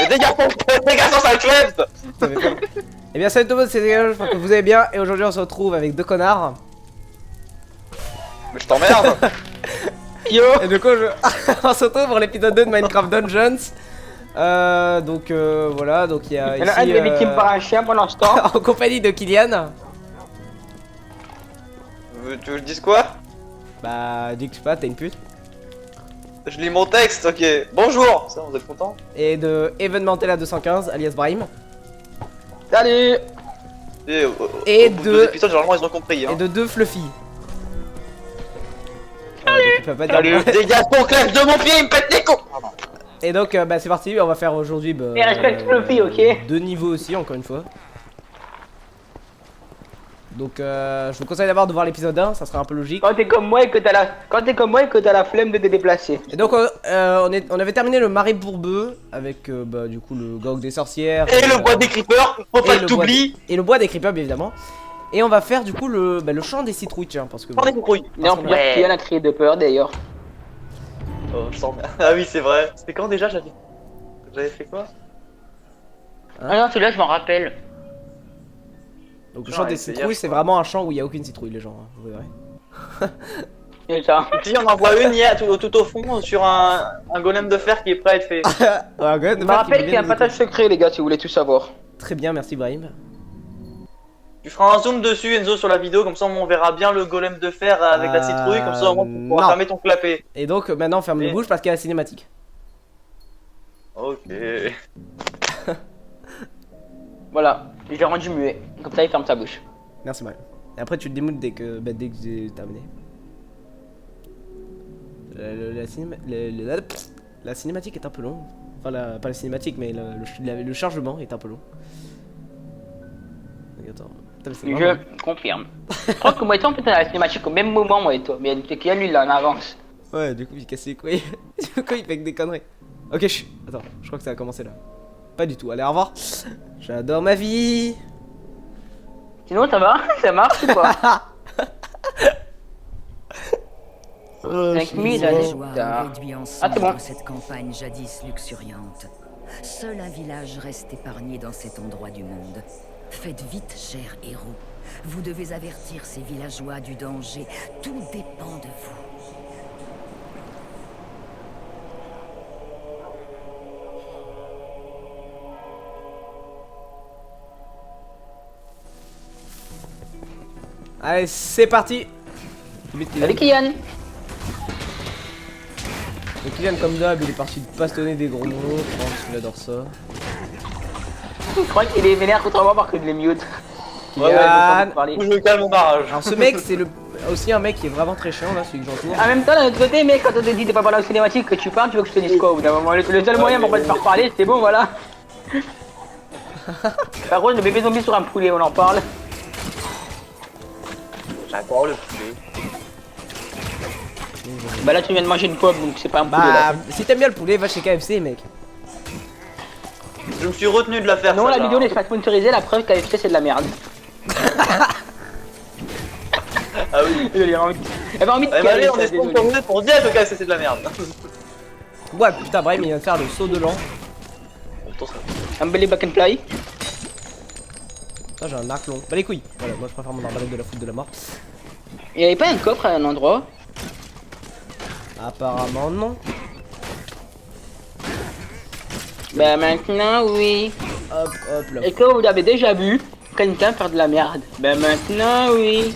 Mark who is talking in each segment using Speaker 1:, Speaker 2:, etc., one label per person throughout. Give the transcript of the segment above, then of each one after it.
Speaker 1: Mais dégâts sans sacrette.
Speaker 2: Eh bien salut tout le monde, c'est Dégage, j'espère que vous allez bien. Et aujourd'hui on se retrouve avec deux connards.
Speaker 1: Mais je t'emmerde.
Speaker 3: Yo.
Speaker 2: Et du coup on se retrouve pour l'épisode 2 de Minecraft Dungeons. Voilà, donc il y a
Speaker 3: Il y en a un qui est victime par un chien pendant ce temps.
Speaker 2: en compagnie de Kylian.
Speaker 1: Tu veux que je dise quoi?
Speaker 2: Bah dis que je sais pas, t'es une pute.
Speaker 1: Je lis mon texte, ok. Bonjour. Ça, vous êtes content?
Speaker 2: Et de Evenmentella 215 alias Brahim.
Speaker 3: Salut.
Speaker 1: Et
Speaker 2: de-
Speaker 1: deux épisodes, généralement ils ont compris.
Speaker 2: Et
Speaker 1: Hein.
Speaker 2: de deux Fluffy. Donc, il peut pas dire
Speaker 1: Salut. Dégâts ton clash de mon pied, il me pète les coups.
Speaker 2: Et donc bah c'est parti, on va faire aujourd'hui
Speaker 3: Et respecte Fluffy, ok.
Speaker 2: deux niveaux aussi encore une fois. Donc je vous conseille d'abord de voir l'épisode 1, ça sera un peu logique.
Speaker 3: Quand t'es comme moi et que t'as la flemme de te déplacer.
Speaker 2: Et donc on avait terminé le marais bourbeux avec bah, du coup le gang des sorcières.
Speaker 1: Et le bois des creepers, faut pas que t'oublies.
Speaker 2: Et le bois des creepers bien évidemment. Et on va faire du coup le champ des citrouilles tiens parce que...
Speaker 1: Prends des couilles.
Speaker 3: Non, pire qu'il a créé de peur d'ailleurs.
Speaker 1: Oh, je sens bien. Ah oui, c'est vrai. C'était quand déjà j'avais fait quoi?
Speaker 4: Ah non, celui-là je m'en rappelle.
Speaker 2: Donc le
Speaker 1: Ouais,
Speaker 2: champ des
Speaker 1: c'est
Speaker 2: citrouilles
Speaker 1: hier,
Speaker 2: c'est vraiment un champ où il n'y a aucune citrouille les gens, hein, vous verrez.
Speaker 3: C'est ça.
Speaker 1: Si on en voit une hier tout au fond sur un golem de fer qui est prêt à être fait.
Speaker 2: Ouais, good,
Speaker 3: Je me rappelle qu'il y a un partage secret, les gars, si vous voulez tout savoir.
Speaker 2: Très bien, merci Brahim.
Speaker 1: Tu feras un zoom dessus Enzo sur la vidéo, comme ça on verra bien le golem de fer avec la citrouille, comme ça au moins tu pourras
Speaker 2: non.
Speaker 1: fermer ton clapet.
Speaker 2: Et donc maintenant ferme le
Speaker 1: Et-
Speaker 2: bouche parce qu'il y a la cinématique.
Speaker 1: Ok.
Speaker 3: Voilà, je l'ai rendu muet. Comme ça, il ferme sa bouche.
Speaker 2: Merci Brahim. Et après tu le démoutes dès que j'ai terminé. La cinématique est un peu longue. Enfin pas la cinématique mais le chargement est un peu long. Donc, attends. Putain, mais c'est vraiment-
Speaker 3: Je confirme. Je crois que moi et toi, on peut être à la cinématique au même moment, moi et toi. Mais il y a lui, là, en avance.
Speaker 2: Ouais, du coup il casse les couilles. Du coup il fait que des conneries. Ok, attends, je crois que ça a commencé là. Pas du tout, allez au revoir. J'adore ma vie.
Speaker 3: Sinon, ça va? Ça marche ou pas? 5000, allez.
Speaker 5: Joie réduit en
Speaker 3: Ah, c'est bon.
Speaker 5: cendres cette campagne jadis luxuriante. Seul un village reste épargné dans cet endroit du monde. Faites vite, chers héros. Vous devez avertir ces villageois du danger. Tout dépend de vous.
Speaker 2: Allez, c'est parti.
Speaker 3: Salut, Kian.
Speaker 2: Donc Kylian comme d'hab, il est parti de bastonner des gros mots. Je pense qu'il adore ça.
Speaker 3: Je crois qu'il est vénère contre moi parce que je l'ai mute.
Speaker 1: Ouais,
Speaker 2: Kylian.
Speaker 3: Parler.
Speaker 1: Je me calme au barrage.
Speaker 2: Alors ce mec, c'est aussi un mec qui est vraiment très chiant là, celui que j'entoure.
Speaker 3: En même temps, d'un autre côté, mec, quand on te dit t'es pas parlé aux cinématiques, que tu parles, tu veux que je te dise quoi au bout d'un moment. Le seul moyen pour pas te faire parler, c'est bon, voilà. Par contre, le bébé zombie sur un poulet, on en parle.
Speaker 1: J'adore le poulet.
Speaker 3: Bah là, tu viens de manger une pomme, donc c'est pas un poulet.
Speaker 2: Bah,
Speaker 3: Là.
Speaker 2: si t'aimes bien le poulet, va chez KFC, mec.
Speaker 1: Je me suis retenu de la faire.
Speaker 3: Non,
Speaker 1: ça,
Speaker 3: la
Speaker 1: là.
Speaker 3: vidéo n'est pas sponsorisée, la preuve KFC c'est de la merde.
Speaker 1: Ah oui.
Speaker 3: Elle a envie de
Speaker 1: Eh bah allez, on
Speaker 3: caler,
Speaker 1: est
Speaker 3: ça, désolé.
Speaker 1: sponsorisé pour dire que KFC c'est de la merde.
Speaker 2: Ouais, putain, Brahim, il vient de faire le saut de l'an.
Speaker 3: Un belly back and fly.
Speaker 2: Putain, j'ai un arc long. Bah, les couilles. Voilà, moi je préfère mon arbalète de la foudre de la mort.
Speaker 3: Il y avait pas un coffre à un endroit?
Speaker 2: Apparemment, non.
Speaker 3: Bah maintenant, oui.
Speaker 2: Hop, hop, là.
Speaker 3: Est-ce que vous avez déjà vu quelqu'un faire de la merde? Bah maintenant, oui.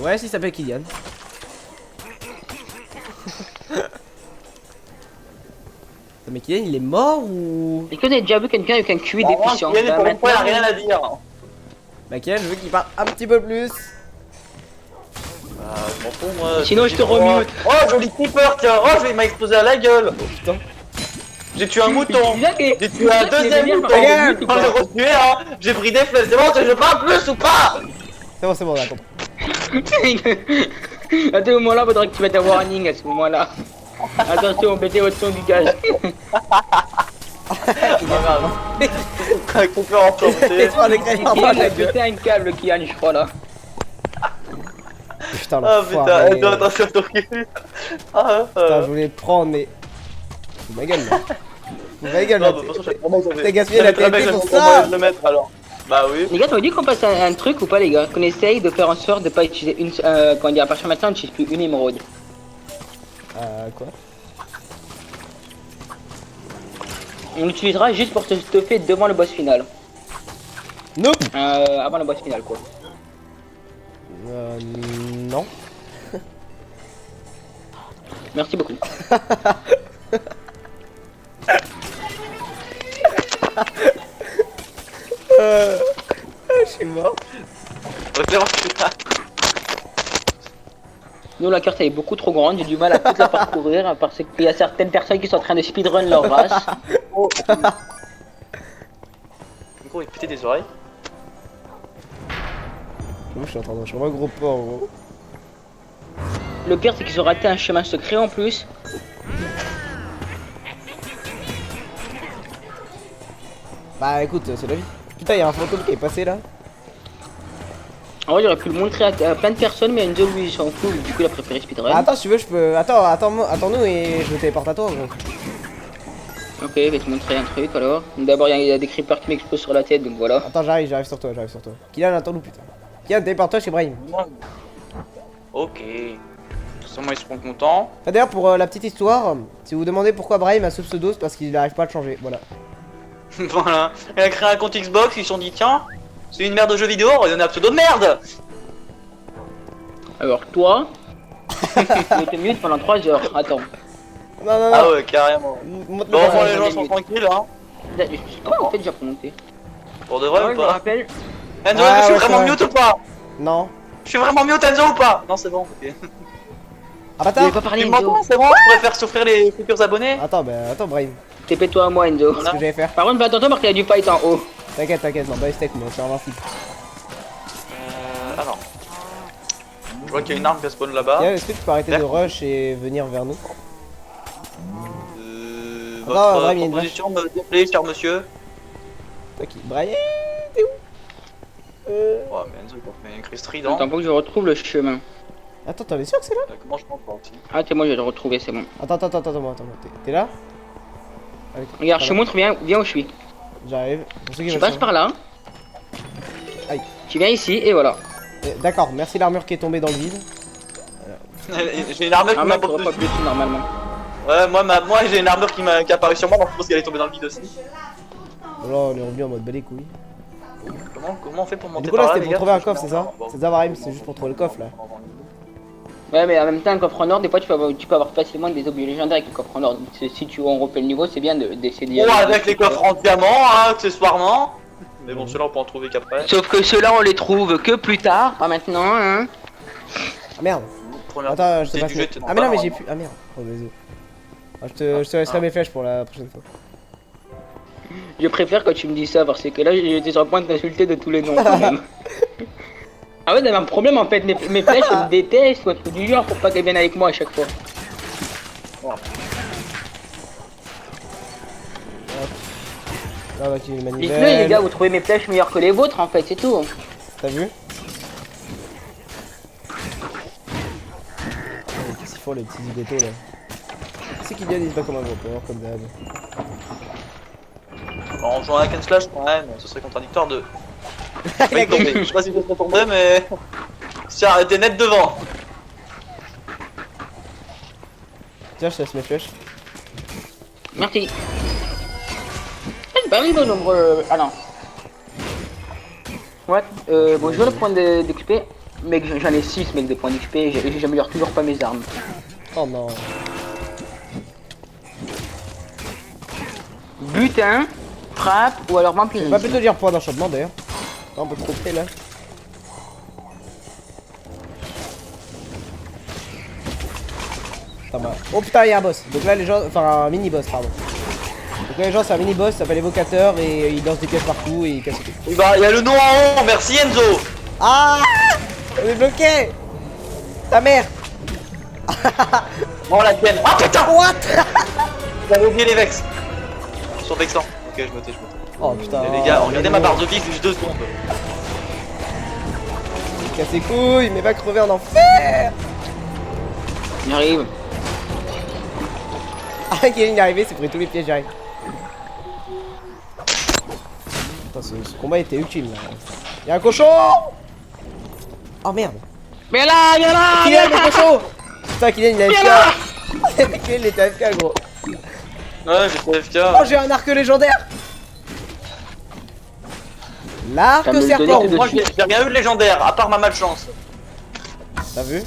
Speaker 2: Ouais, si, il s'appelle Kylian. Mais Kylian, il est mort ou...
Speaker 3: Est-ce que vous avez déjà vu quelqu'un avec un QI
Speaker 1: Vraiment,
Speaker 3: déficient?
Speaker 1: Kylian,
Speaker 3: Bah
Speaker 1: pour une fois, il a rien
Speaker 3: maintenant,
Speaker 1: à dire.
Speaker 2: Bah, Kylian, je veux qu'il parle un petit peu plus.
Speaker 1: Je m'en fous, moi.
Speaker 3: Sinon, je te
Speaker 1: Oh,
Speaker 3: remute.
Speaker 1: Oh, joli creeper, tiens. Oh, il m'a explosé à la gueule.
Speaker 2: Oh putain.
Speaker 1: J'ai tué un mouton. J'ai tué un
Speaker 3: Déjà qu'il est
Speaker 1: deuxième
Speaker 3: vénère
Speaker 1: mouton.
Speaker 3: par le but, ou
Speaker 1: On
Speaker 3: pas
Speaker 1: l'a retué, hein. J'ai pris des flèches. C'est bon, je parle plus ou pas?
Speaker 2: C'est bon, d'accord.
Speaker 3: À ce moment-là, faudrait que tu mettes un warning à ce moment-là. Attention, mettez votre son du gaz.
Speaker 1: Un creeper enchanté.
Speaker 2: Oh, les gars, il en parle,
Speaker 3: Il a
Speaker 2: la gueule.
Speaker 3: pété un câble, Kian, je crois là.
Speaker 2: Putain,
Speaker 1: Ah putain,
Speaker 2: l'enfoiré.
Speaker 1: elle doit être sur ton cul. Ah,
Speaker 2: Putain, je voulais le prendre, mais... C'est ma gueule, là. Ma gueule,
Speaker 1: Non,
Speaker 2: là.
Speaker 1: bah, de toute façon, j'avais-
Speaker 2: T'as gaspillé
Speaker 1: j'avais
Speaker 2: la
Speaker 1: très bien
Speaker 2: TNT pour
Speaker 1: raison
Speaker 2: ça.
Speaker 1: de le mettre alors. Bah oui.
Speaker 3: Les gars, t'aurais dit qu'on passe à un truc ou pas, les gars? Qu'on essaye de faire en sorte de pas utiliser une. Comment dire, à partir de maintenant, on n'utilise plus une émeraude.
Speaker 2: Quoi?
Speaker 3: On l'utilisera juste pour se stuffer devant le boss final.
Speaker 2: Nope.
Speaker 3: Avant le boss final, quoi.
Speaker 2: Non.
Speaker 3: Merci beaucoup.
Speaker 2: Je suis mort.
Speaker 1: Vraiment, putain.
Speaker 3: Nous, la carte elle est beaucoup trop grande, j'ai du mal à toute la parcourir parce qu'il y a certaines personnes qui sont en train de speedrun leur race.
Speaker 1: Du coup, il pétait des oreilles.
Speaker 2: Moi, je suis en train de manger un gros porc, gros.
Speaker 3: Le pire, c'est qu'ils ont raté un chemin secret en plus.
Speaker 2: Bah écoute, c'est la vie. Putain, y'a un fantôme qui est passé là.
Speaker 3: En vrai, j'aurais pu le montrer à plein de personnes, mais Enzo lui il s'en fout, du coup il a préféré speedrun.
Speaker 2: Bah, attends, si tu veux, je peux. Attends-nous et je me téléporte à toi, gros.
Speaker 3: Ok, je vais te montrer un truc alors. D'abord, il y a des creepers qui m'explosent sur la tête, donc voilà.
Speaker 2: Attends, j'arrive sur toi, Kylian, attends-nous, putain. Kylian, téléporte-toi chez Brahim.
Speaker 1: Ok. Sûrement ils seront contents.
Speaker 2: Ah, d'ailleurs, pour la petite histoire, si vous vous demandez pourquoi Brahim a ce pseudo, c'est parce qu'il n'arrive pas à le changer, voilà.
Speaker 1: Voilà. Il a créé un compte Xbox, ils se sont dit tiens, c'est une merde de jeu vidéo, on va lui donner un pseudo de merde.
Speaker 3: Alors, toi, tu étais mute pendant 3 heures. Attends.
Speaker 2: Non, non, non.
Speaker 1: Ah ouais, carrément.
Speaker 2: Montre-le
Speaker 1: Bon,
Speaker 2: pas,
Speaker 1: enfin,
Speaker 2: ça.
Speaker 1: les gens sont tranquilles, hein.
Speaker 3: Comment on fait déjà pour monter?
Speaker 1: Pour de vrai
Speaker 3: Ouais,
Speaker 1: ou
Speaker 3: je me
Speaker 1: pas
Speaker 3: rappelle.
Speaker 1: Enzo,
Speaker 2: Ah,
Speaker 1: est-ce que je suis
Speaker 2: ouais,
Speaker 1: vraiment
Speaker 2: ça va.
Speaker 1: mute ou pas
Speaker 2: Non.
Speaker 1: Je suis vraiment mute Enzo ou pas Non, c'est bon. Ok.
Speaker 2: Ah,
Speaker 3: Je vais
Speaker 2: bâtard.
Speaker 3: pas parler,
Speaker 1: Tu
Speaker 3: Enzo.
Speaker 1: m'entends C'est bon, je pourrais faire souffrir les futurs abonnés.
Speaker 2: Attends, Brahim.
Speaker 3: TP-toi à moi, Enzo.
Speaker 2: Qu'est-ce que j'allais faire?
Speaker 3: Par contre, fais attention parce qu'il y a du fight en haut.
Speaker 2: T'inquiète, non, bah, steak, mais c'est invincible.
Speaker 1: Alors. Je vois qu'il y a une arme qui va spawn là-bas.
Speaker 2: Kylian, est-ce que tu peux arrêter de
Speaker 1: Vert.
Speaker 2: rush et venir vers nous?
Speaker 1: Votre
Speaker 2: Brahim, il y a une
Speaker 1: proposition me déplaît, cher monsieur.
Speaker 2: Toi qui. Brahim, t'es où?
Speaker 1: Ouais, mais Enzo, il a fait une crise strident.
Speaker 3: Attends, faut que je retrouve le chemin.
Speaker 2: Attends, t'es sûr que c'est là?
Speaker 1: Comment je m'en pas aussi
Speaker 3: Ah, c'est moi, je vais le retrouver, c'est bon.
Speaker 2: Attends, t'es là?
Speaker 3: Regarde, je te montre, viens où je suis.
Speaker 2: J'arrive. Pour ceux qui
Speaker 3: Tu
Speaker 2: veulent
Speaker 3: passes
Speaker 2: savoir.
Speaker 3: par là.
Speaker 2: Aïe.
Speaker 3: Tu viens ici et voilà.
Speaker 2: D'accord, merci l'armure qui est tombée dans le vide.
Speaker 1: J'ai une armure
Speaker 3: Ah,
Speaker 1: qui m'a
Speaker 3: mec,
Speaker 1: pas
Speaker 3: t'aurais pas pu dessus normalement.
Speaker 1: Ouais, moi j'ai une armure qui est apparue sur moi, donc je pense qu'elle est tombée dans le vide aussi.
Speaker 2: Là, on est revenu en mode bas les couilles.
Speaker 1: Comment on fait pour
Speaker 2: Et
Speaker 1: monter
Speaker 2: du coup, là,
Speaker 1: par
Speaker 2: c'était
Speaker 1: les
Speaker 2: pour
Speaker 1: gars
Speaker 2: trouver un coffre, c'est ça?
Speaker 1: Bon.
Speaker 2: C'est ça, Brahim, c'est juste pour trouver le coffre là.
Speaker 3: Ouais, mais en même temps, un coffre en or, des fois, tu peux avoir facilement des objets légendaires avec le coffre en or. Donc, si tu on refait le niveau, c'est bien d'essayer d'y
Speaker 1: Bon,
Speaker 3: aller.
Speaker 1: avec les coffres en diamant, hein, accessoirement. Mais bon, ceux-là on peut en trouver qu'après.
Speaker 3: Sauf que ceux-là, on les trouve que plus tard, pas maintenant, hein.
Speaker 2: Ah merde.
Speaker 1: Première
Speaker 2: Attends, je te
Speaker 1: c'est
Speaker 2: passe.
Speaker 1: du jeu, t'es
Speaker 2: Ah, mais non, mais
Speaker 1: pas
Speaker 2: j'ai
Speaker 1: loin.
Speaker 2: plus. Ah merde. Oh, désolé. Ah, je te laisserai mes flèches pour la prochaine fois.
Speaker 3: Je préfère quand tu me dis ça, parce que là, j'étais sur le point de t'insulter de tous les noms, quand même. Ah ouais, t'avais un problème, en fait, mes flèches, elles me détestent, quoi, du genre, pour pas qu'elles viennent avec moi à chaque fois.
Speaker 2: Ah, bah, tu
Speaker 3: Dites-le, les
Speaker 2: manivelles.
Speaker 3: gars, vous trouvez mes flèches meilleures que les vôtres, en fait, c'est tout.
Speaker 2: T'as vu? Qu'est-ce qu'ils font les petits zigotos là? C'est qu'ils viennent, ils se battent comme un gros porc, comme d'hab.
Speaker 1: Alors, en jouant à Hack Slash quand même, ce serait contradictoire de. Pas y tomber. Je sais pas si je serais tombé, mais. Tiens, t'es net devant.
Speaker 2: Tiens, je te laisse mes flèches.
Speaker 3: Merci. Bah oui, bon nombre. Ah non. Ouais, bon, je veux le point d'XP. Mec, j'en ai 6 mec de points d'XP, j'améliore toujours pas mes armes.
Speaker 2: Oh non.
Speaker 3: Butin, frappe ou alors
Speaker 2: On va
Speaker 3: vampirisme.
Speaker 2: plutôt dire point d'enchantement d'ailleurs. Non, on peut trop près là. Attends, bah. Oh putain, il y a un boss. Donc là, les gens. Enfin, un mini-boss, pardon. Donc là, les gens, c'est un mini-boss, ça s'appelle évocateur et il lance des pièces partout et il casse tout.
Speaker 1: Il y a le nom en haut, merci Enzo.
Speaker 2: Ah! On est bloqué! Ta mère!
Speaker 1: Oh la tienne. Ah putain.
Speaker 2: What?
Speaker 1: J'avais oublié les vex. Sur vexant. Ok, je me tais.
Speaker 2: Oh putain.
Speaker 1: Les gars, regardez ma barre de vie, juste 2 secondes.
Speaker 2: Il casse les couilles, mais va crever en enfer!
Speaker 3: J'arrive.
Speaker 2: Ah, Kevin est arrivé, c'est pris tous les pièges, j'arrive. Putain, ce combat était utile là. Y'a un cochon. Oh merde.
Speaker 3: Viens là, viens là,
Speaker 2: Kylian,
Speaker 3: viens là.
Speaker 2: le cochon. Putain, Kylian il est AFK. Kylian il était AFK gros.
Speaker 1: Ouais, j'étais FK.
Speaker 2: Oh, j'ai un arc légendaire. L'arc
Speaker 3: Ça me le donnait
Speaker 2: serpent.
Speaker 3: que de-
Speaker 1: Moi, j'ai rien eu de légendaire, à part ma malchance.
Speaker 2: T'as vu?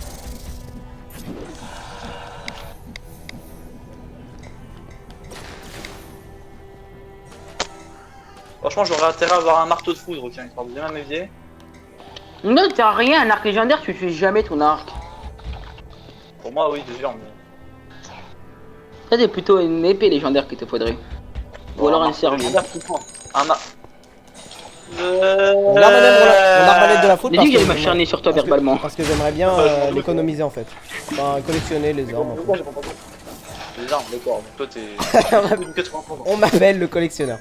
Speaker 1: Franchement, j'aurais intérêt à avoir un marteau de foudre, tiens, histoire de bien m'amuser.
Speaker 3: Non, t'as rien, un arc légendaire, tu utilises jamais ton arc.
Speaker 1: Pour moi, oui, bien sûr. Mais...
Speaker 3: Ça, c'est plutôt une épée légendaire qu'il te faudrait. Ou alors un
Speaker 1: marteau
Speaker 3: cerveau.
Speaker 1: légendaire, tout le temps. Un ar-
Speaker 2: Mon arbalète de la foudre.
Speaker 3: J'ai dit que j'allais m'acharner sur toi verbalement.
Speaker 2: Parce que j'aimerais bien l'économiser en fait. Enfin, collectionner les armes. En fait.
Speaker 1: Les armes, d'accord. Donc toi, t'es.
Speaker 2: On m'appelle le collectionneur.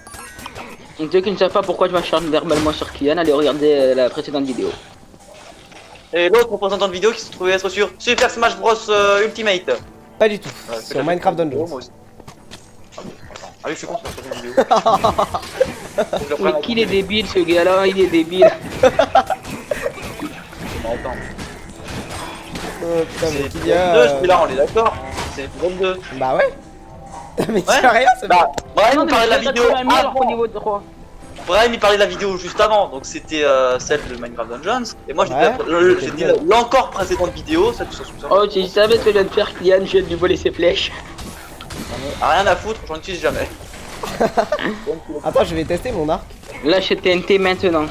Speaker 3: Donc, ceux qui ne savent pas pourquoi je m'acharne verbalement sur Kylian, allez regarder la précédente vidéo.
Speaker 1: Et l'autre représentant de vidéo qui se trouvait être sur Super Smash Bros Ultimate.
Speaker 2: Pas du tout.
Speaker 1: Ouais,
Speaker 2: Sur
Speaker 1: peut-être
Speaker 2: Minecraft
Speaker 1: que-
Speaker 2: Dungeons.
Speaker 1: moi aussi. Ah oui, je suis con, c'est la vidéo. Faut que je le
Speaker 3: Mais
Speaker 1: prenne
Speaker 3: qu'il est débile ce gars-là, il est débile.
Speaker 1: Attends.
Speaker 2: Putain, mais
Speaker 1: C'est
Speaker 2: Kylian.
Speaker 1: 2, celui-là, on est d'accord. C'est 22.
Speaker 2: Bah ouais. Mais
Speaker 1: Ouais.
Speaker 2: c'est rien, c'est
Speaker 1: Bah, Brian
Speaker 3: Non,
Speaker 1: il parlait de la
Speaker 3: mais
Speaker 1: vidéo.
Speaker 3: 80 000 alors qu'au
Speaker 1: avant.
Speaker 3: niveau de 3.
Speaker 1: Brian il parlait de la vidéo juste avant, donc c'était celle de Minecraft Dungeons. Et moi
Speaker 2: Ouais,
Speaker 1: j'ai dit l'encore précédente vidéo, celle de ce soupçon.
Speaker 3: Oh, tu savais ce que je viens de faire, Kylian, je viens de lui voler ses flèches.
Speaker 1: Ah, rien à foutre, j'en utilise jamais.
Speaker 2: Attends, je vais tester mon arc.
Speaker 3: Lâche TNT maintenant.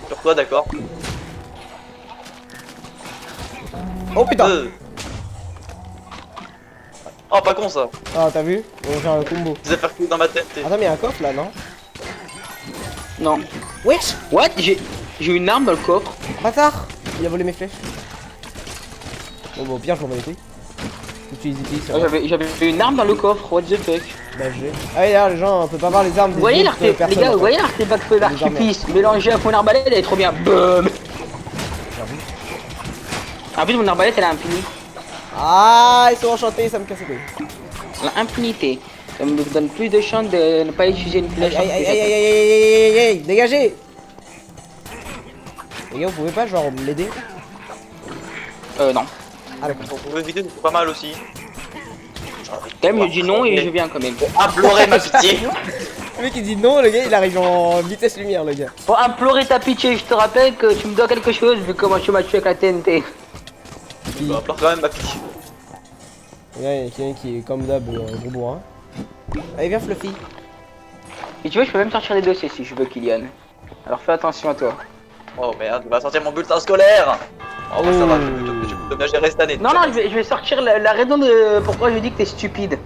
Speaker 1: Sur toi, d'accord.
Speaker 2: Oh putain.
Speaker 1: Oh, pas con ça.
Speaker 2: Ah, t'as vu? On fait un combo.
Speaker 1: Des affaires que dans ma tête.
Speaker 2: Attends, mais il y a un coffre là, non?
Speaker 3: Non.
Speaker 2: Wesh!
Speaker 3: What? J'ai une arme dans le coffre.
Speaker 2: Bâtard! Il a volé mes flèches. Bon, au pire, je m'en bats les couilles. Utilise, c'est
Speaker 3: Oh,
Speaker 2: vrai.
Speaker 3: J'avais une arme dans le coffre, what the fuck.
Speaker 2: Bah, j'ai. Ah, et là, les gens, on peut pas voir les armes des
Speaker 3: Vous voyez
Speaker 2: autres
Speaker 3: l'artefact, les
Speaker 2: personnes,
Speaker 3: gars,
Speaker 2: en
Speaker 3: vous
Speaker 2: fait.
Speaker 3: voyez l'artefact
Speaker 2: Les
Speaker 3: d'artifice mélangé à mon arbalète, elle est trop bien. Boum. En plus, mon arbalète, elle a infinie.
Speaker 2: Ah, ils sont enchantés, ça me casse les couilles.
Speaker 3: Elle a infinité. Ça me donne plus de chance de ne pas utiliser une
Speaker 2: Aïe,
Speaker 3: flèche.
Speaker 2: aïe, aïe, aïe, aïe, aïe, aïe, aïe, aïe, dégagez! Les gars, vous pouvez pas, genre, m'aider?
Speaker 3: Non.
Speaker 2: Ah, d'accord.
Speaker 1: Pour trouver vidéo, c'est pas mal aussi.
Speaker 3: Quand même, je dis non et je viens quand même.
Speaker 1: Implorer ma pitié.
Speaker 2: Le mec, il dit non, le gars, il arrive en vitesse lumière, le gars.
Speaker 3: Pour implorer ta pitié, je te rappelle que tu me dois quelque chose vu comment tu m'as tué avec la TNT.
Speaker 1: Bah, implore quand même ma pitié.
Speaker 2: Le gars, il y a quelqu'un qui est comme d'hab, gros bourrin. Allez, viens, Fluffy.
Speaker 3: Et tu vois, je peux même sortir les dossiers si je veux, Kylian. Alors fais attention à toi.
Speaker 1: Oh merde, il va sortir mon bulletin scolaire. Oh, bah, ça va, je peux bien gérer cette année.
Speaker 3: Non, non, je vais sortir la raison de pourquoi je dis que t'es stupide.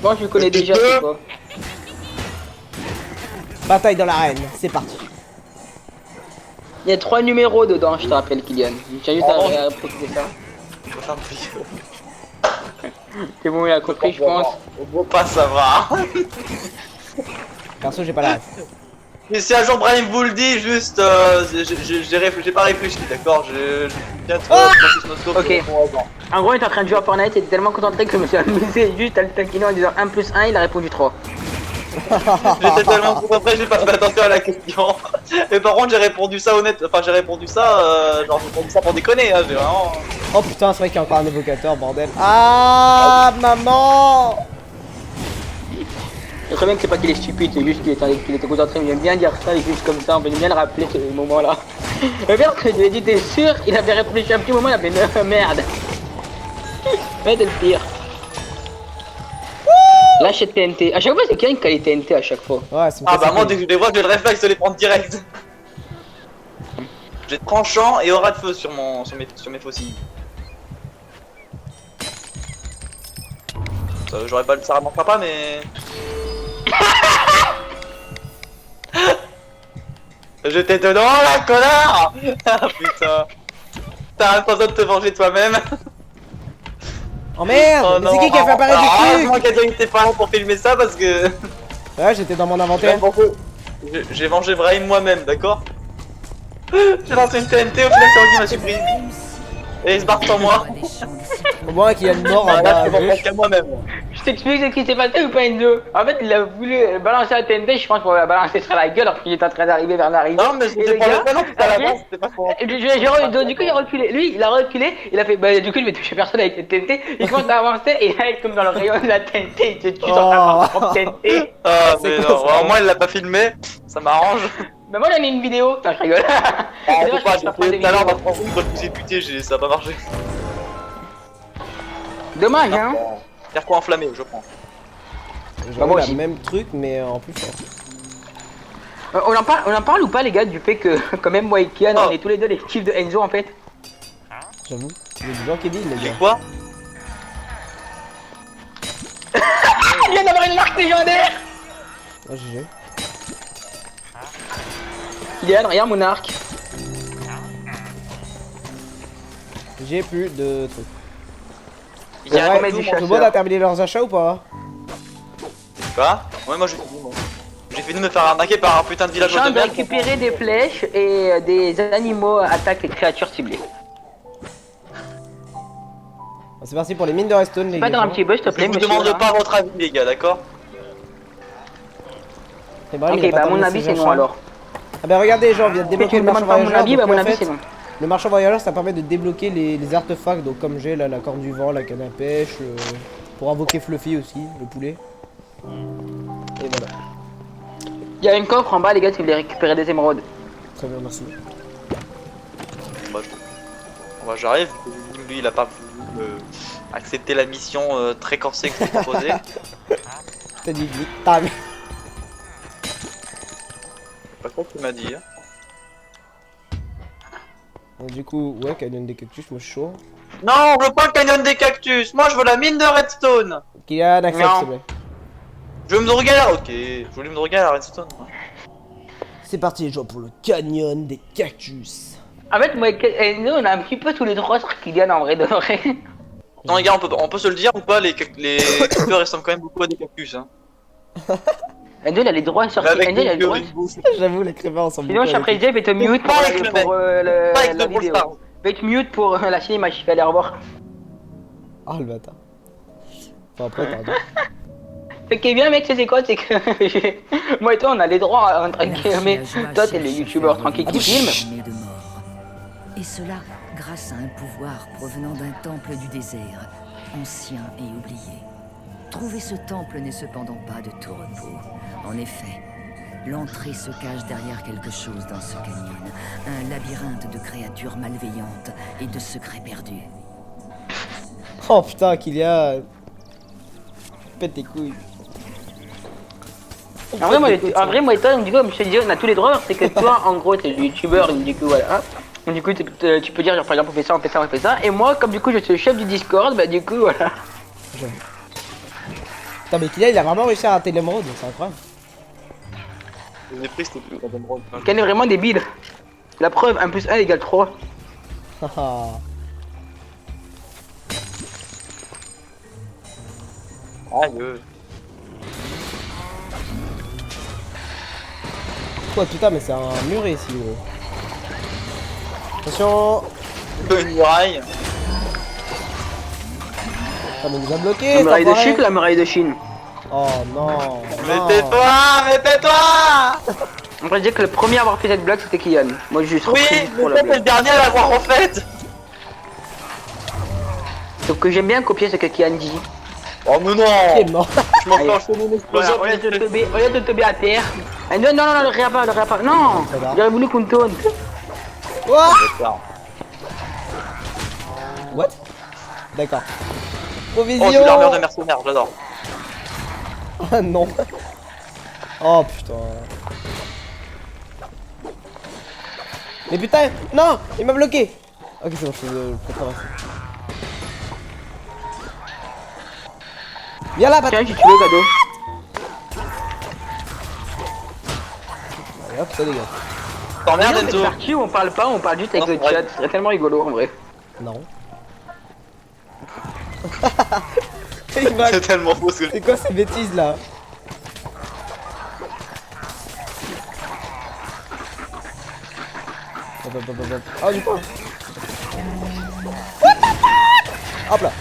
Speaker 3: Moi, je connais déjà, c'est quoi.
Speaker 2: Bataille dans l'arène, c'est parti.
Speaker 3: Il y a 3 numéros dedans, je te rappelle, Kylian. Je tiens juste
Speaker 1: Oh.
Speaker 3: à préciser ça.
Speaker 1: Prochain vidéo.
Speaker 3: C'est bon, il a compris, je pense.
Speaker 1: Au beau pas, ça va.
Speaker 2: Perso, j'ai pas la ref.
Speaker 1: Mais si un jour Brian vous le dit, juste, j'ai pas réfléchi, d'accord. Je viens de
Speaker 3: Ok. En gros, il est en train de jouer à Fortnite, il était tellement concentré que je me suis amusé juste à le taquiner en disant 1 plus 1, il a répondu 3.
Speaker 1: J'étais tellement concentré, j'ai pas fait attention à la question. Mais par contre, j'ai répondu ça honnête. Enfin, j'ai répondu ça, genre, j'ai répondu ça pour déconner, hein. J'ai vraiment.
Speaker 2: Oh putain, c'est vrai qu'il y a encore un évocateur, bordel. Ah, maman!
Speaker 3: Le problème, c'est pas qu'il est stupide, c'est juste qu'il était concentré. Mais j'aime bien dire ça, et juste comme ça, on peut bien le rappeler ce moment-là. Le pire, que je lui ai dit, t'es sûr? Il avait réfléchi un petit moment, il a fait merde. Ouais, c'est le pire. Lâche cette TNT. À chaque fois, c'est quelqu'un qui a les TNT à chaque fois.
Speaker 2: Ouais, c'est
Speaker 1: Ah bah, moi, dès que je les vois, j'ai le réflexe de les prendre direct. J'ai tranchant et aura de feu sur mes faucilles. J'aurais pas, ça remontera pas, mais. J'étais dedans là, connard. Ah putain. T'as même pas besoin de te venger toi-même.
Speaker 2: Oh merde!
Speaker 1: Oh
Speaker 2: Mais c'est qui a fait apparaître des
Speaker 1: heureusement
Speaker 2: trucs?
Speaker 1: qu'Adrien était pas là pour filmer ça parce que.
Speaker 2: Ouais, j'étais dans mon inventaire.
Speaker 1: J'ai vengé Brahim moi-même, d'accord. J'ai lancé une TNT, au final c'est lui qui m'a surpris. Et il se barre sans moi.
Speaker 5: Des champs de citron.
Speaker 2: Au moins qu'il y a une mort en
Speaker 1: Ah,
Speaker 2: bas
Speaker 1: là,
Speaker 2: à
Speaker 1: je me
Speaker 2: gauche.
Speaker 1: qu'à moi-même.
Speaker 3: Je t'explique ce qui s'est passé ou pas, Enzo? En fait, il a voulu balancer la TNT, je pense qu'on l'a balancé sur la gueule alors qu'il était en train d'arriver vers l'arrivée.
Speaker 1: Non, mais
Speaker 3: Et
Speaker 1: c'était
Speaker 3: le
Speaker 1: pas
Speaker 3: gars,
Speaker 1: le non, c'était à la
Speaker 3: après,
Speaker 1: base, c'était pas pour.
Speaker 3: du coup, il a reculé. Lui, il a reculé, il a fait, bah, du coup, il va toucher personne avec la TNT. Il commence à avancer et là, comme dans le rayon de la TNT, il se tue sur sa propre TNT.
Speaker 1: Ah,
Speaker 2: C'est
Speaker 1: mais
Speaker 2: quoi,
Speaker 1: non,
Speaker 2: ça
Speaker 1: au moins il l'a pas filmé, ça m'arrange.
Speaker 3: Mais moi, j'en ai une vidéo. Non, je rigole.
Speaker 1: Ah,
Speaker 3: D'ailleurs,
Speaker 1: faut pas,
Speaker 3: je
Speaker 1: j'ai
Speaker 3: vais prendre des
Speaker 1: fait tout à l'heure,
Speaker 3: vidéos.
Speaker 1: dans 3 secondes, quand je vous ai buté, ça a pas marché.
Speaker 3: Dommage, hein.
Speaker 1: Faire quoi enflammé, je prends.
Speaker 2: J'aurais
Speaker 3: moi
Speaker 2: la
Speaker 3: aussi.
Speaker 2: même truc, mais en plus fort.
Speaker 3: On en parle ou pas, les gars, du fait que, quand même, moi et Kian,
Speaker 1: Oh.
Speaker 3: on est tous les deux les kiffs de Enzo en fait.
Speaker 2: J'avoue. Il y a des gens qui disent, les
Speaker 1: J'ai
Speaker 2: gars.
Speaker 1: quoi?
Speaker 3: Il vient d'avoir une marque légendaire.
Speaker 2: Ah, GG.
Speaker 3: Kylian, regarde mon arc.
Speaker 2: J'ai plus de trucs.
Speaker 1: Il y a
Speaker 3: Ouais,
Speaker 1: un
Speaker 3: mais
Speaker 1: tout,
Speaker 3: du
Speaker 1: mon-
Speaker 3: chat.
Speaker 2: Tout le monde a terminé leurs achats ou pas?
Speaker 1: Quoi? Ouais, moi j'ai fini, moi. J'ai fini de me faire arnaquer par un putain de
Speaker 3: Je suis
Speaker 1: village
Speaker 3: en train
Speaker 1: de
Speaker 3: de
Speaker 1: merde.
Speaker 3: récupérer des flèches et des animaux attaquent les créatures ciblées.
Speaker 2: Bon, c'est parti pour les mines de redstone, les
Speaker 3: Tu peux
Speaker 2: gars.
Speaker 3: attendre un petit peu, s'il te
Speaker 1: Je
Speaker 3: plaît,
Speaker 1: vous
Speaker 3: monsieur,
Speaker 1: demande
Speaker 3: là.
Speaker 1: pas votre avis, les gars, d'accord?
Speaker 2: C'est vrai, il
Speaker 3: Ok,
Speaker 2: a pas
Speaker 3: bah à mon
Speaker 2: terminé
Speaker 3: avis,
Speaker 2: ses
Speaker 3: c'est non
Speaker 2: achats.
Speaker 3: alors.
Speaker 2: Ah bah regardez, les gens, on vient de
Speaker 3: Si
Speaker 2: débloquer
Speaker 3: tu
Speaker 2: le
Speaker 3: me
Speaker 2: marchand
Speaker 3: demandes pas mon
Speaker 2: voyageur.
Speaker 3: avis, bah à
Speaker 2: donc,
Speaker 3: mon
Speaker 2: en
Speaker 3: avis,
Speaker 2: fait,
Speaker 3: c'est non.
Speaker 2: le marchand voyageur, ça permet de débloquer les artefacts, donc comme j'ai là la corne du vent, la canne à pêche, pour invoquer Fluffy aussi, le poulet. Et voilà.
Speaker 3: Il y a une coffre en bas, les gars, si vous voulez récupérer des émeraudes.
Speaker 2: Très bien, merci.
Speaker 1: Bah, Moi j'arrive, lui il a pas voulu accepter la mission très corsée que je lui proposée.
Speaker 2: T'as dit vite. Ah, mais...
Speaker 1: C'est pas quoi qu'il m'a dit. Hein.
Speaker 2: Donc, du coup, ouais, canyon des cactus, moi je suis chaud.
Speaker 1: Non, je veux pas le canyon des cactus, moi je veux la mine de redstone.
Speaker 2: Kylian, accepte
Speaker 3: Non.
Speaker 2: s'il te plaît.
Speaker 1: Je veux me regarder, ok, je voulais me regarder à redstone. moi.
Speaker 2: C'est parti les gens pour le canyon des cactus.
Speaker 3: En fait, moi et Enzo, on a un petit peu tous les trois sur Kylian en vrai de vrai.
Speaker 1: Non les gars, on peut se le dire ou pas, les creepers ressemblent quand même beaucoup à des cactus. Hein.
Speaker 3: Enzo, il a les droits sur
Speaker 1: Mais avec
Speaker 3: Enzo, il a les
Speaker 1: des
Speaker 3: droits.
Speaker 1: une bouche.
Speaker 2: J'avoue, les créments ensemble.
Speaker 3: Sinon, après Jeff, il te mute pour,
Speaker 1: Pas avec le mec. Pas avec
Speaker 3: la
Speaker 1: le
Speaker 3: vidéo.
Speaker 1: All-Star.
Speaker 3: Il va te mute pour la cinéma, je vais aller revoir.
Speaker 2: Ah le bâtard. Enfin après, pardon.
Speaker 3: Fait que bien, mec, c'est quoi? C'est que moi et toi, on a les droits entre guillemets. Toi, t'es le youtubeur tranquille qui filme.
Speaker 5: Armé de mort. Et cela grâce à un pouvoir provenant d'un temple du désert, ancien et oublié. Trouver ce temple n'est cependant pas de tout repos. En effet, l'entrée se cache derrière quelque chose dans ce canyon. Un labyrinthe de créatures malveillantes et de secrets perdus.
Speaker 2: Oh putain, Kylian. Pète tes couilles.
Speaker 3: En vrai, moi et toi, du coup, comme je te disais, on a tous les droits. C'est que toi, en gros, t'es le youtubeur, du coup, voilà. Du coup, tu peux dire, genre, par exemple, on fait ça, on fait ça, on fait ça. Et moi, comme du coup, je suis le chef du Discord, bah, du coup, voilà.
Speaker 2: Putain, mais Kylian, il a vraiment réussi à rater l'émeraude, c'est incroyable.
Speaker 1: Je l'ai pris, c'était plus quand même drôle.
Speaker 3: Ken est vraiment débile. La preuve, 1 plus 1 égale 3.
Speaker 2: Haha.
Speaker 1: Aïe.
Speaker 2: Quoi, putain, mais c'est un mur ici, gros. Attention.
Speaker 1: Une muraille.
Speaker 2: Ça nous a bloqué.
Speaker 3: La muraille de
Speaker 2: enfoiré.
Speaker 3: Chine, la muraille de Chine.
Speaker 2: Oh non. non.
Speaker 1: Mais tais-toi.
Speaker 3: On pourrait dire que le premier à avoir fait cette blague, c'était Kian. Moi, je suis
Speaker 1: Oui,
Speaker 3: repris
Speaker 1: mais
Speaker 3: pour la
Speaker 1: toi t'es le
Speaker 3: blague.
Speaker 1: dernier à l'avoir en fait.
Speaker 3: Sauf que j'aime bien copier ce que Kian dit.
Speaker 1: Oh mais
Speaker 2: Qui est
Speaker 1: non.
Speaker 2: mort?
Speaker 1: Je m'en fais
Speaker 3: Allez.
Speaker 1: enchaîner une explosion.
Speaker 3: Voilà, au lieu de te à terre. Ah, non, non, non, le regarde pas, le regarde pas. Non,
Speaker 2: Ça va.
Speaker 3: j'aurais voulu qu'on tourne.
Speaker 2: What?
Speaker 1: D'accord.
Speaker 2: What? D'accord.
Speaker 1: Oh,
Speaker 2: Provision.
Speaker 1: j'ai l'armure de mercenaire, j'adore.
Speaker 2: Ah non. Oh putain. Mais putain, non, il m'a bloqué. Ok, c'est bon, je peux traverser. Viens là,
Speaker 3: Tiens,
Speaker 2: bâtard.
Speaker 3: j'ai tué le cadeau.
Speaker 2: Allez, hop, ça dégage.
Speaker 1: T'emmerdes
Speaker 3: C'est
Speaker 1: Enzo.
Speaker 3: parti où on parle pas, on parle juste avec
Speaker 1: Non,
Speaker 3: le
Speaker 1: c'est vrai.
Speaker 3: chat. Ce serait tellement rigolo en vrai.
Speaker 2: Non. Il m'a-
Speaker 1: C'est tellement faux ce que
Speaker 2: C'est quoi ces bêtises là? Hop, hop, hop, hop, hop. Oh du coup. Hop là.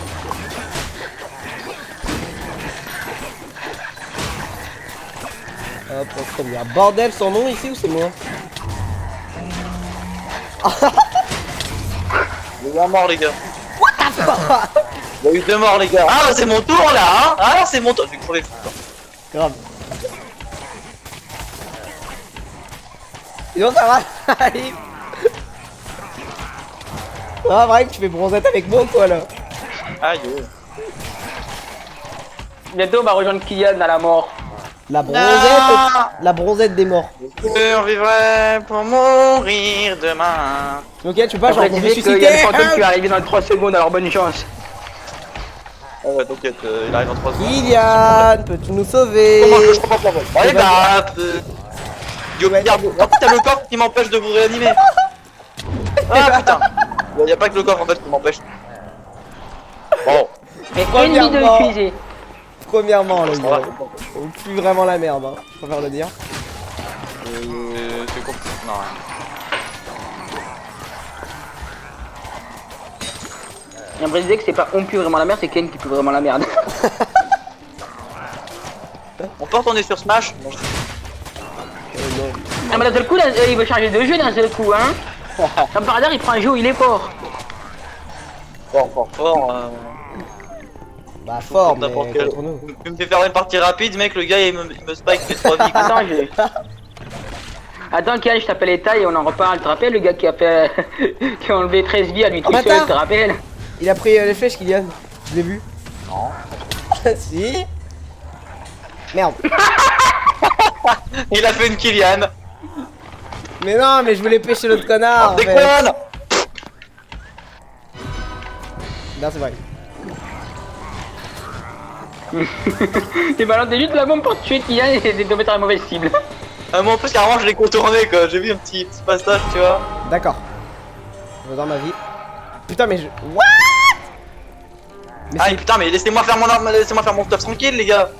Speaker 2: Hop, très bien. Bordel, son nom ici ou c'est moi?
Speaker 1: Il y a eu un mort, les gars. Il y a eu 2 morts, les gars. Ah, bah, c'est mon tour là, hein. Ah, c'est mon tour. Je vais crever.
Speaker 2: Grave. Sinon ça va. Allez. Ah, vrai que tu fais bronzette avec moi ou quoi là?
Speaker 1: Aïe.
Speaker 3: Bientôt, on va rejoindre Kylian à la mort.
Speaker 2: La bronzette des morts.
Speaker 1: Je survivrai pour mourir demain.
Speaker 2: Ok, tu peux pas, genre,
Speaker 3: Après,
Speaker 2: pour
Speaker 3: tu
Speaker 2: me
Speaker 3: sais qu'il y a le fantôme qui
Speaker 2: susciter.
Speaker 3: va arriver dans 3 secondes, alors bonne chance.
Speaker 1: Ah ouais, t'inquiète, il arrive en 3 secondes.
Speaker 2: Kylian, peux-tu nous sauver?
Speaker 1: Comment je comprends pas. Allez, bah. Yo, regarde. En fait, t'as le coffre qui m'empêche de vous réanimer. Ah putain. Y a pas que le coffre en fait qui m'empêche. Bon.
Speaker 3: Mais ennemi de
Speaker 2: Premièrement.
Speaker 3: fusée.
Speaker 2: Premièrement, les
Speaker 1: Ça va,
Speaker 2: gars. On pue vraiment la merde, hein. Je préfère le dire.
Speaker 1: c'est compliqué. Non, rien.
Speaker 3: J'aimerais dire que c'est pas on pue vraiment la merde, c'est Ken qui pue vraiment la merde.
Speaker 1: On peut retourner sur Smash? Non,
Speaker 2: Non.
Speaker 3: Ah, mais d'un seul coup, là, il veut changer de jeu d'un seul coup, hein. Comme par hasard, il prend un jeu où il est fort.
Speaker 1: fort.
Speaker 2: Bah, fort, mais
Speaker 1: N'importe quel.
Speaker 2: contre nous.
Speaker 1: Tu me fais faire une partie rapide, mec, le gars il me spike mes 3 vies.
Speaker 3: Attends, Attends, Kylian, je t'appelle Eta et on en reparle. Tu te rappelles le gars qui a fait. qui a enlevé 13 vies à lui tout seul,
Speaker 2: bâtard.
Speaker 3: tu te rappelles?
Speaker 2: Il a pris les flèches, Kylian. Je l'ai vu.
Speaker 1: Non.
Speaker 2: Si. Merde.
Speaker 1: Il a fait une Kylian.
Speaker 2: Mais non, mais je voulais pêcher l'autre connard. en fait.
Speaker 1: Déconne.
Speaker 2: Non, c'est vrai.
Speaker 3: T'es balancé juste la bombe pour tuer Kylian et t'es tombé dans la mauvaise cible.
Speaker 1: Moi en plus carrément je l'ai contourné quoi, j'ai vu un petit passage tu vois.
Speaker 2: D'accord. Je vais dans ma vie. Putain, mais je. What? Mais
Speaker 1: Ah putain mais laissez-moi faire mon stuff tranquille les gars.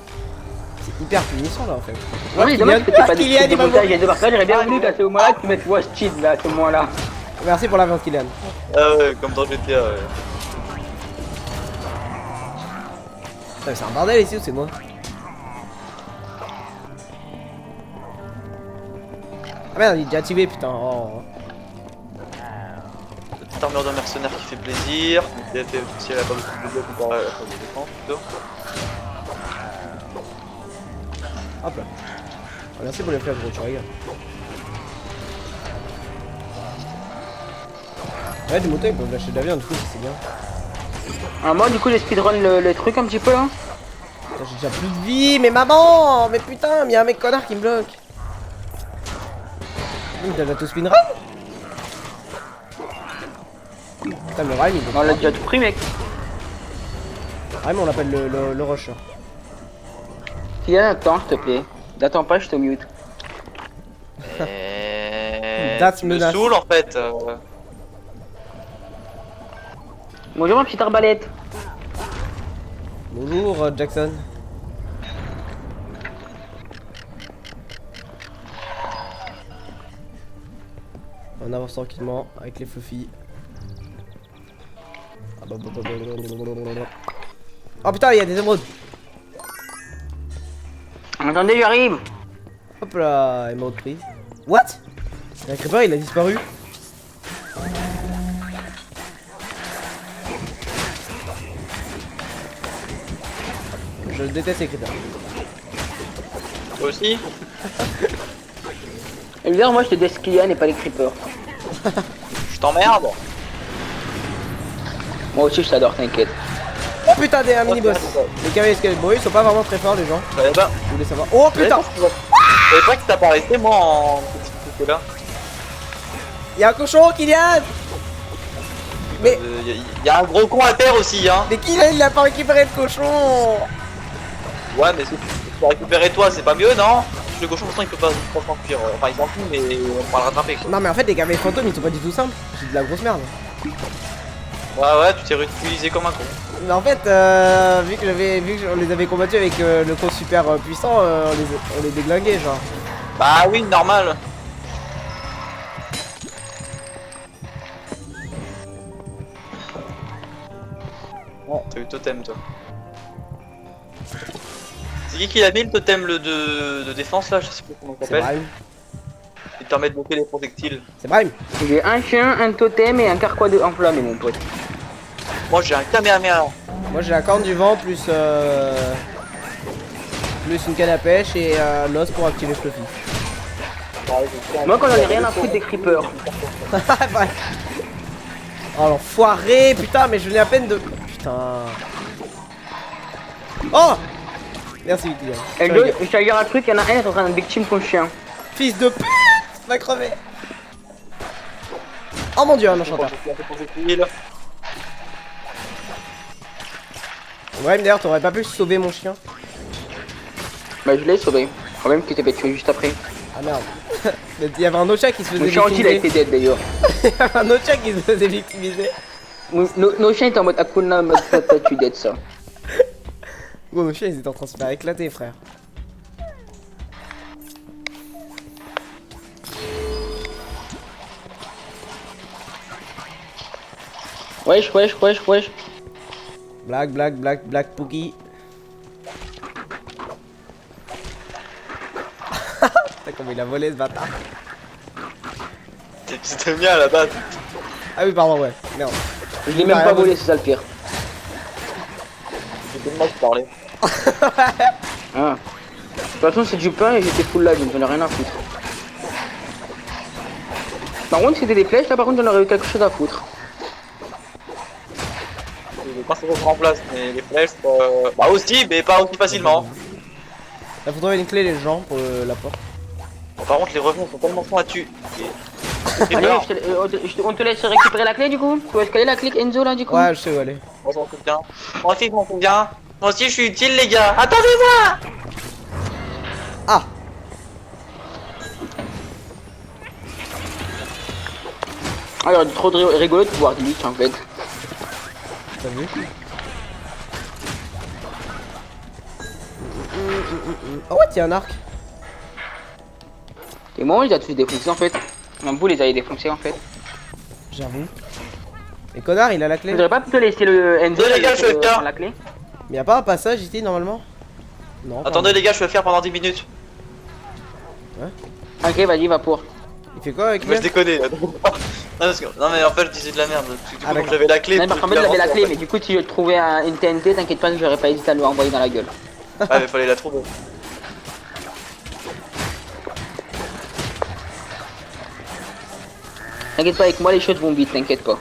Speaker 2: c'est hyper punissant là en fait.
Speaker 3: Oui, dommage que t'aies pas
Speaker 2: Kylian,
Speaker 3: de
Speaker 2: il m'a
Speaker 3: montage et
Speaker 2: mort.
Speaker 3: de partage. J'aurais bien voulu qu'à ce moment-là, tu mettes Watch Cheat là, à ce moment-là.
Speaker 2: Merci pour la vente, Kylian.
Speaker 1: Ah ouais comme dans GTA ouais.
Speaker 2: Putain, mais c'est un bordel ici ou c'est moi? Ah merde, il est déjà activé, putain. Oh.
Speaker 1: Petite armure de mercenaire qui fait plaisir. Il a fait si elle a pas beaucoup de dégâts comparé à la phase de défense plutôt.
Speaker 2: Hop là. Oh, merci pour les flèches, gros, tu rigoles. Ouais, des motos ils peuvent lâcher de la viande, du coup, c'est bien.
Speaker 3: Alors moi, du coup, j'ai speedrun le truc un petit peu là.
Speaker 2: Putain, j'ai déjà plus de vie, mais maman! Mais putain, mais y'a un mec connard qui me bloque. T'as déjà tout speedrun? Putain, mais Ryan, il
Speaker 3: On
Speaker 2: veut
Speaker 3: l'a déjà tout pris, mec.
Speaker 2: Ryan, on l'appelle le rusher.
Speaker 3: Kylian, attends, s'il te plaît. N'attends pas, je te mute.
Speaker 2: That's
Speaker 1: Tu me
Speaker 2: menace.
Speaker 1: saoule en fait.
Speaker 3: Bonjour, ma petite arbalète.
Speaker 2: Bonjour, Jackson. On avance tranquillement avec les fluffy. Ah bah, oh putain, il y a des émeraudes.
Speaker 3: Attendez, j'arrive.
Speaker 2: Hop là, émeraude prise. What? Le creeper il a disparu. Je déteste les creepers.
Speaker 1: Toi aussi.
Speaker 3: Et bizarre, moi, je te desk Kylian et pas les creepers.
Speaker 1: Je t'emmerde.
Speaker 3: Moi aussi, je t'adore, t'inquiète.
Speaker 2: Oh putain, des mini boss. Les cavaliers squelettes, bon, ils sont pas vraiment très forts les gens.
Speaker 1: Je savais pas.
Speaker 2: Je voulais savoir. Oh putain!
Speaker 1: Je savais pas que t'apparaissais moi en petit truc là.
Speaker 2: Il y a un cochon, Kylian! Mais,
Speaker 1: Y a un gros con à terre aussi hein.
Speaker 2: mais Kylian il a pas récupéré le cochon!
Speaker 1: Ouais mais si tu peux récupérer toi c'est pas mieux non? Le cochon pourtant il peut pas s'enfuir. Enfin il s'enfuit mais on pourra le rattraper quoi.
Speaker 2: Non mais en fait les cavaliers fantômes ils sont pas du tout simples. C'est de la grosse merde.
Speaker 1: Ouais tu t'es réutilisé comme un con.
Speaker 2: Mais en fait vu que on les avait combattus avec le con super puissant, on les déglinguait genre.
Speaker 1: Bah oui normal. T'as eu le totem, toi. C'est qui l'a mis le totem de défense là? Je sais plus comment il
Speaker 2: C'est
Speaker 1: s'appelle.
Speaker 2: Brahim.
Speaker 1: Il te permet de bloquer les projectiles.
Speaker 2: C'est Brahim.
Speaker 3: J'ai un chien, un totem et un carquois de enflammé, mon pote.
Speaker 1: Moi j'ai un Kamehameha.
Speaker 2: Moi j'ai la corne du vent plus plus une canne à pêche et l'os pour activer Fluffy.
Speaker 3: Moi, quand j'en ai rien à foutre des creepers.
Speaker 2: Ouais. Oh l'enfoiré, putain, mais je venais à peine de. Putain. Oh. Merci Wikilian.
Speaker 3: Et deux, je t'allais dire un truc, il y en a un qui est en train de victime ton chien.
Speaker 2: Fils de pute, va crever. Oh mon dieu, un enchanteur. Ouais, mais d'ailleurs, t'aurais pas pu sauver mon chien?
Speaker 3: Bah, je l'ai sauvé. Le problème que t'es fait tuer juste après.
Speaker 2: Ah merde. Il y avait un autre chat qui se faisait
Speaker 3: Mon chien aussi, il a été
Speaker 2: victimiser.
Speaker 3: dead d'ailleurs.
Speaker 2: Il y avait un autre chat qui se faisait victimiser.
Speaker 3: Nos chiens étaient en mode Akuna, en mode tu dead ça.
Speaker 2: Gros, nos chiens ils étaient en train de se faire éclater, frère.
Speaker 3: Wesh.
Speaker 2: Black Pookie. T'as comment il a volé ce bâtard.
Speaker 1: C'était bien à la base.
Speaker 2: Ah oui, pardon, ouais. Merde.
Speaker 3: Je l'ai même pas volé, c'est ça le pire.
Speaker 1: C'était de moi qui parlais.
Speaker 3: Ah. De toute façon, c'est du pain et j'étais full live, donc j'en ai rien à foutre. Par contre, c'était des flèches, là par contre, j'en aurais eu quelque chose à foutre.
Speaker 1: Je vais pas se remettre en place, mais les flèches, bah aussi, mais pas aussi facilement.
Speaker 2: Là, faut trouver une clé, les gens, pour la porte.
Speaker 1: Bon, par contre, les revenants sont tellement fonds là-dessus.
Speaker 3: Allez, on te laisse récupérer la clé du coup. Tu vois est-ce qu'elle est la clé Enzo là du coup?
Speaker 2: Ouais, je sais où aller.
Speaker 1: Moi, je m'en souviens. Moi aussi, je m'en souviens. Moi aussi, je suis utile, les gars. Attendez-moi!
Speaker 2: Ah.
Speaker 3: Alors, trop rigolo de pouvoir glitch en fait.
Speaker 2: T'as vu? Oh ouais, tiens un arc.
Speaker 3: Et moi, il a tous défoncé en fait. Mon bout les avait défoncés en fait.
Speaker 2: J'avoue. Et connard, il a la clé.
Speaker 3: Je voudrais pas te laisser le Enzo
Speaker 1: Les gars, je vais faire.
Speaker 3: prendre la clé.
Speaker 2: Mais y'a pas un passage ici normalement? Non.
Speaker 1: Attendez, les gars, je vais faire pendant 10 minutes.
Speaker 3: Ok, vas-y, va pour.
Speaker 2: Il fait quoi avec
Speaker 1: Moi,
Speaker 2: lui?
Speaker 1: je déconne. Non, mais en fait, je disais de la merde. Parce que du coup,
Speaker 2: Ah,
Speaker 1: comme
Speaker 2: d'accord.
Speaker 1: j'avais la clé.
Speaker 3: Non, parce qu'en fait, j'avais la clé, mais du coup, si je trouvais une TNT, t'inquiète pas que j'aurais pas hésité à lui envoyer dans la gueule.
Speaker 1: Ah, mais fallait la trouver.
Speaker 3: T'inquiète pas, avec moi, les choses vont vite, t'inquiète pas.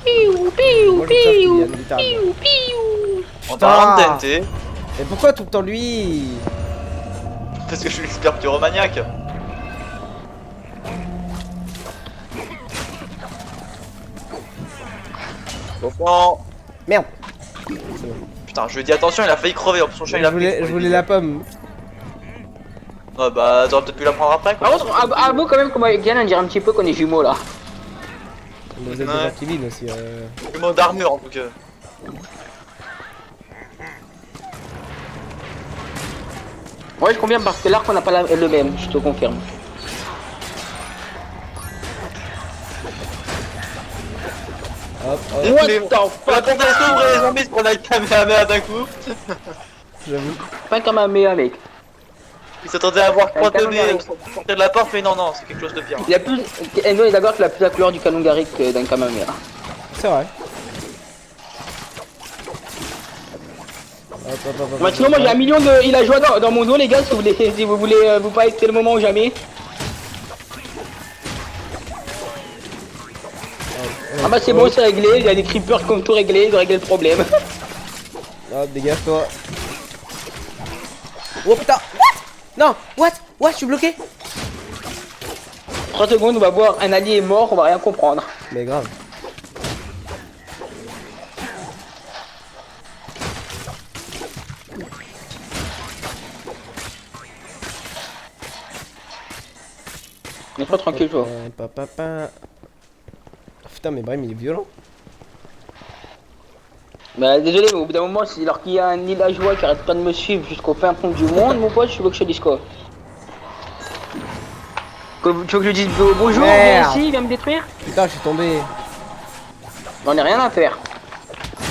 Speaker 2: Moi je cherche Kylian, littéralement.
Speaker 1: En parlant de TNT,
Speaker 2: Mais pourquoi tout le temps lui?
Speaker 1: parce que je suis l'expert pyromaniaque. Attention.
Speaker 2: Merde.
Speaker 1: Putain, je lui ai dit attention, il a failli crever. En plus, son chien, il a
Speaker 2: Je voulais la pomme.
Speaker 1: Ouais, bah, t'aurais peut-être pu la prendre après, quoi.
Speaker 3: Par contre, Abo, quand même, comme avec Yann, on dirait un petit peu qu'on est jumeaux là.
Speaker 2: Vous êtes des
Speaker 1: Ouais.
Speaker 2: gens qui vinent aussi.
Speaker 1: Le mot d'armure, en tout cas.
Speaker 3: Ouais, je confirme parce que l'arc, on n'a pas le même, je te confirme.
Speaker 2: Hop, hop.
Speaker 3: What
Speaker 1: Les-
Speaker 3: the
Speaker 1: On a
Speaker 3: fuck?
Speaker 1: tenté de s'ouvrir les zombies pour la caméra d'un coup.
Speaker 2: J'avoue.
Speaker 3: Pas comme un meilleur mec.
Speaker 1: Il s'attendait à voir trois
Speaker 3: canon
Speaker 1: teubés
Speaker 3: Garrick.
Speaker 1: sortir de la porte, mais non, non, c'est quelque chose de pire.
Speaker 3: Il a plus. Enzo est d'accord qu'il a plus la couleur du canon Garrick que d'un Kamamera.
Speaker 2: C'est vrai. Hop.
Speaker 3: Bah, sinon, moi j'ai un million de. Il a joué dans mon dos, les gars, si vous voulez vous pas c'est le moment ou jamais. Ah bah c'est bon, c'est réglé, il y a des creepers qui ont tout réglé, ils ont réglé le problème.
Speaker 2: Hop, dégage-toi. Oh putain. What? Non, what? Je suis bloqué.
Speaker 3: 3 secondes, on va voir un allié est mort, on va rien comprendre.
Speaker 2: Mais grave.
Speaker 3: Mais pas tranquille, toi.
Speaker 2: Putain, mais Brahim il est violent.
Speaker 3: Bah désolé, mais au bout d'un moment, c'est alors qu'il y a un villageois qui arrête pas de me suivre jusqu'au fin fond du monde, mon pote, je veux que je te dise quoi. Tu veux que je dise bonjour,
Speaker 2: Merde.
Speaker 3: viens ici, viens me détruire?
Speaker 2: Putain, je suis tombé.
Speaker 3: J'en ai rien à faire.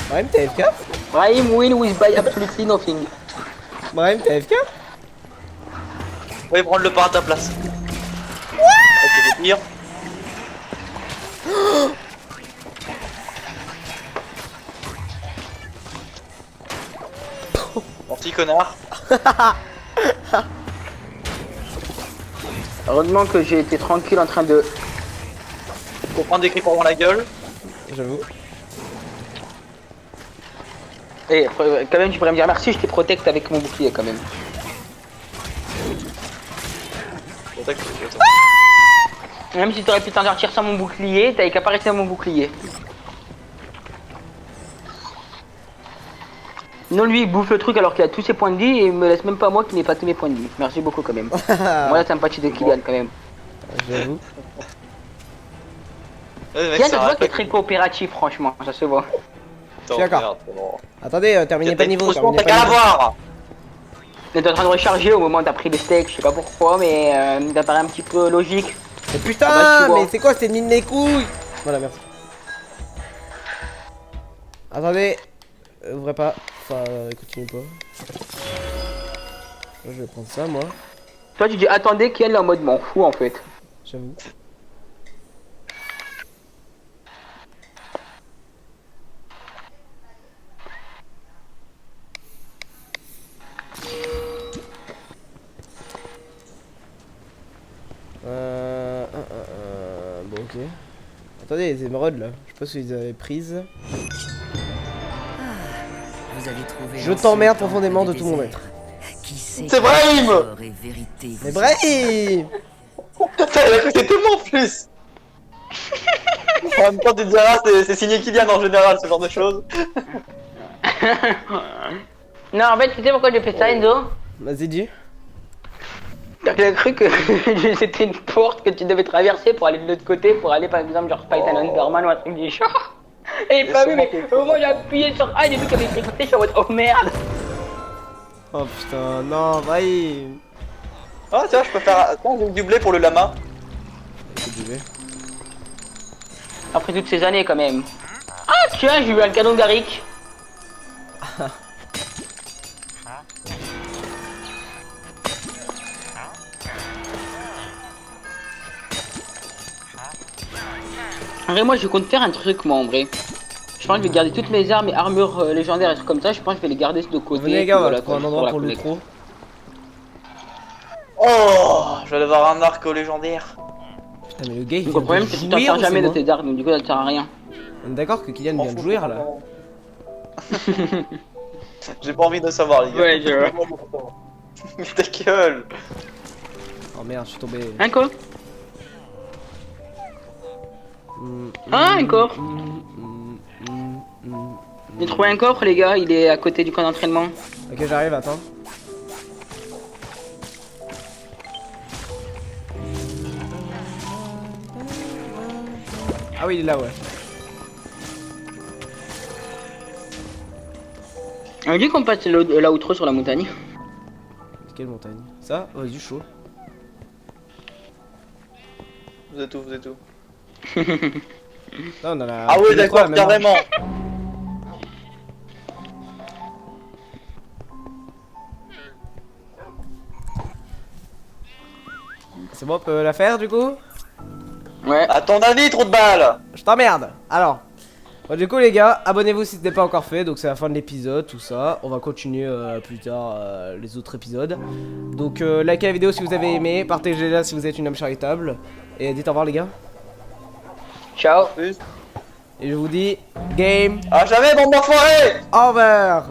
Speaker 2: Brahim, t'es AFK?
Speaker 3: Brahim win with by absolutely nothing.
Speaker 2: Brahim, t'es AFK?
Speaker 1: Oui, prendre le pas à ta place. Ok, c'est pire. Mon petit connard.
Speaker 3: Heureusement que j'ai été tranquille en train de...
Speaker 1: Pour prendre des cris pour dans la gueule.
Speaker 2: J'avoue.
Speaker 3: Et quand même, tu pourrais me dire merci, je te protecte avec mon bouclier quand même. Même si t'aurais pu t'en sortir sans mon bouclier, t'avais qu'à pas rester à mon bouclier. Non, lui il bouffe le truc alors qu'il a tous ses points de vie et il me laisse même pas moi qui n'ai pas tous mes points de vie. Merci beaucoup quand même. Moi la sympathie de Kylian quand même.
Speaker 2: J'avoue.
Speaker 3: Kylian, je vois qu'il est très coopératif franchement, ça se voit.
Speaker 2: Je suis d'accord. Attendez, terminez pas le niveau.
Speaker 1: Franchement,
Speaker 2: Terminez
Speaker 1: t'as
Speaker 2: pas
Speaker 1: qu'à
Speaker 2: le niveau.
Speaker 1: l'avoir.
Speaker 3: On est en train de recharger au moment où t'as pris les steaks, je sais pas pourquoi, mais ça paraît un petit peu logique.
Speaker 2: Mais putain,
Speaker 3: Ah bah, tu vois.
Speaker 2: mais c'est quoi cette mine des couilles? Voilà, merci. Attendez, ouvrez pas. Enfin, continuez pas. Je vais prendre ça, moi.
Speaker 3: Toi tu dis attendez, Kylian est en mode m'en fous en fait.
Speaker 2: J'avoue. Bon, ok. Attendez, les émeraudes là, je sais pas si vous les avez prises.
Speaker 5: Vous avez trouvé
Speaker 2: Je
Speaker 5: un
Speaker 2: t'emmerde
Speaker 5: seul
Speaker 2: profondément
Speaker 5: temple
Speaker 2: de
Speaker 5: du
Speaker 2: tout mon
Speaker 5: désert. Qui sait
Speaker 1: C'est
Speaker 5: quelle
Speaker 1: Brahim.
Speaker 5: horreur et vérité vous
Speaker 2: Mais Brahim!
Speaker 1: Putain, il a cru que c'était moi en plus. En même temps, tu te diras, c'est signé Kylian en général, ce genre de choses.
Speaker 3: Non en fait tu sais pourquoi j'ai fait ça Enzo?
Speaker 2: Vas-y, dis.
Speaker 3: T'as cru que c'était une porte que tu devais traverser pour aller de l'autre côté, pour aller par exemple genre Titan Underman ou un truc du genre. Et j'ai pas vu mais au moment où j'ai appuyé sur A, j'ai vu qu'il y avait écrit côté, je suis en mode oh merde.
Speaker 2: Oh putain, non, Brahim!
Speaker 1: Ah, tiens, je peux faire. Attends, j'ai du blé pour le lama.
Speaker 2: Écoute, j'y vais.
Speaker 3: Après toutes ces années quand même. Ah tiens, j'ai eu un cadeau d'Arik. En vrai, moi je compte faire un truc, moi en vrai. Je pense que je vais garder toutes mes armes et armures légendaires et trucs comme ça. Je pense que je vais les garder de côté.
Speaker 2: Venez les gars, on va
Speaker 3: voilà,
Speaker 2: trouver un
Speaker 3: quoi,
Speaker 2: endroit pour
Speaker 3: la
Speaker 2: le
Speaker 3: collecte.
Speaker 2: pro.
Speaker 1: Oh, je vais avoir un arc légendaire.
Speaker 2: Putain, mais le gars il
Speaker 3: Donc
Speaker 2: vient
Speaker 3: le problème
Speaker 2: de
Speaker 3: c'est que tu t'en
Speaker 2: jouir
Speaker 3: sers
Speaker 2: ou
Speaker 3: jamais
Speaker 2: c'est
Speaker 3: de
Speaker 2: moi?
Speaker 3: tes armes, donc du coup ça ne sert à rien.
Speaker 2: On est d'accord que Kylian vient de jouir là?
Speaker 1: J'ai pas envie de savoir, les gars.
Speaker 3: Ouais, je vois.
Speaker 1: Mais ta gueule.
Speaker 2: Oh merde, je suis tombé.
Speaker 3: Un corps. Ah, un corps. J'ai trouvé un coffre les gars, il est à côté du camp d'entraînement.
Speaker 2: Ok, j'arrive, attends. Ah oui, il est là, ouais.
Speaker 3: On dit qu'on passe là outro sur la montagne.
Speaker 2: Quelle montagne? Ça? Oh, du chaud.
Speaker 1: Vous êtes où, vous êtes où?
Speaker 2: Là, on a la.
Speaker 1: Ah
Speaker 2: tous
Speaker 1: ouais,
Speaker 2: les
Speaker 1: d'accord,
Speaker 2: trois, la même
Speaker 1: carrément.
Speaker 2: C'est bon, on peut la faire du coup?
Speaker 3: Ouais.
Speaker 1: À ton avis, trop de balles.
Speaker 2: Je t'emmerde. Alors, bon, du coup les gars, abonnez-vous si ce n'est pas encore fait. Donc c'est la fin de l'épisode, tout ça. On va continuer plus tard les autres épisodes. Donc likez la vidéo si vous avez aimé, partagez-la si vous êtes une âme charitable. Et dites au revoir les gars.
Speaker 3: Ciao.
Speaker 1: Plus.
Speaker 2: Et je vous dis game
Speaker 1: Ah jamais, bande d'enfoirés.
Speaker 2: over.